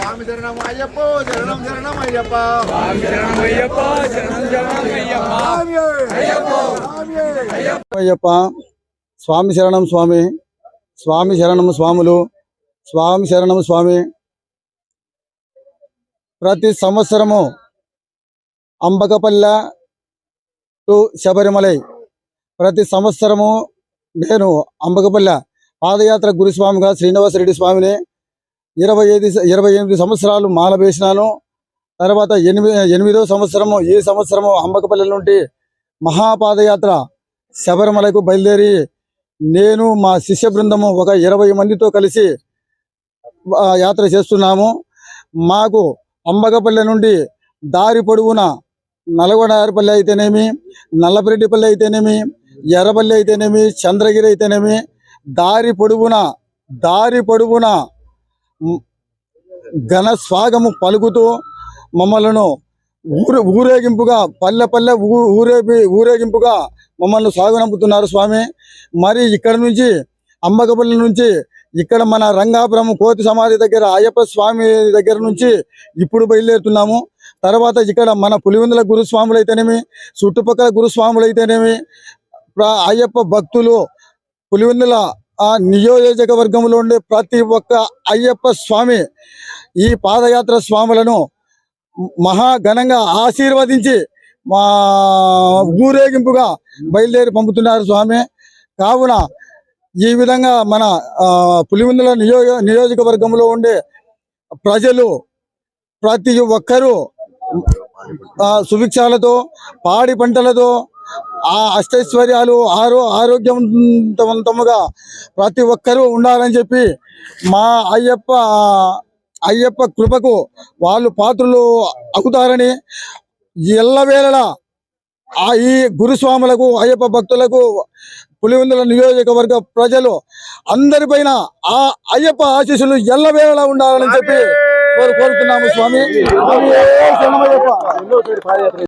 స్వామి శరణం అయ్యప్ప శరణం శరణం అయ్యప్ప అయ్యప్ప స్వామి శరణం స్వామి స్వామి శరణం స్వాములు స్వామి శరణం స్వామి. ప్రతి సంవత్సరము అంబకపల్లె టు శబరిమలై ప్రతి సంవత్సరము నేను అంబకపల్లె పాదయాత్ర గురుస్వామిగా శ్రీనివాసరెడ్డి స్వామిని 28 సంవత్సరాలు మాల వేసినాను. తర్వాత 8వ సంవత్సరము ఈ సంవత్సరము అంబకపల్లె నుండి మహాపాదయాత్ర శబరిమలకు బయలుదేరి నేను మా శిష్య బృందము ఒక 20 మందితో కలిసి యాత్ర చేస్తున్నాము. మాకు అంబకపల్లె నుండి దారి పొడవున నల్గొండపల్లి అయితేనేమి, నల్లపరెడ్డిపల్లి అయితేనేమి, ఎర్రపల్లి అయితేనేమి, చంద్రగిరి అయితేనేమి దారి పొడవున ఘన స్వాగము పలుకుతూ మమ్మలను ఊరేగింపుగా పల్లె ఊరేగింపుగా మమ్మల్ని సాగునంపుతున్నారు స్వామి. మరి ఇక్కడ నుంచి అంబకపల్లి నుంచి ఇక్కడ మన రంగాపురం కోతి సమాధి దగ్గర అయ్యప్ప స్వామి దగ్గర నుంచి ఇప్పుడు బయలుదేరుతున్నాము. తర్వాత ఇక్కడ మన పులివెందుల గురుస్వాములు అయితేనేమి, చుట్టుపక్కల గురుస్వాములు అయితేనేమి, అయ్యప్ప భక్తులు పులివెందుల నియోజకవర్గంలో ఉండే ప్రతి ఒక్క అయ్యప్ప స్వామి ఈ పాదయాత్ర స్వాములను మహాఘనంగా ఆశీర్వదించి మా ఊరేగింపుగా బయలుదేరి పంపుతున్నారు స్వామి. కావున ఈ విధంగా మన పులివెందుల నియోజకవర్గంలో ఉండే ప్రజలు ప్రతి ఒక్కరూ సుభిక్షాలతో పాడి పంటలతో అష్టైశ్వర్యాలు ఆరోగ్యవంతముగా ప్రతి ఒక్కరూ ఉండాలని చెప్పి మా అయ్యప్ప కృపకు వాళ్ళు పాత్రలు అవుతారని ఎల్లవేళలా ఈ గురుస్వాములకు అయ్యప్ప భక్తులకు పులివెందుల నియోజకవర్గ ప్రజలు అందరిపైన ఆ అయ్యప్ప ఆశీస్సులు ఎల్లవేళలా ఉండాలని చెప్పి కోరుతున్నాము స్వామి.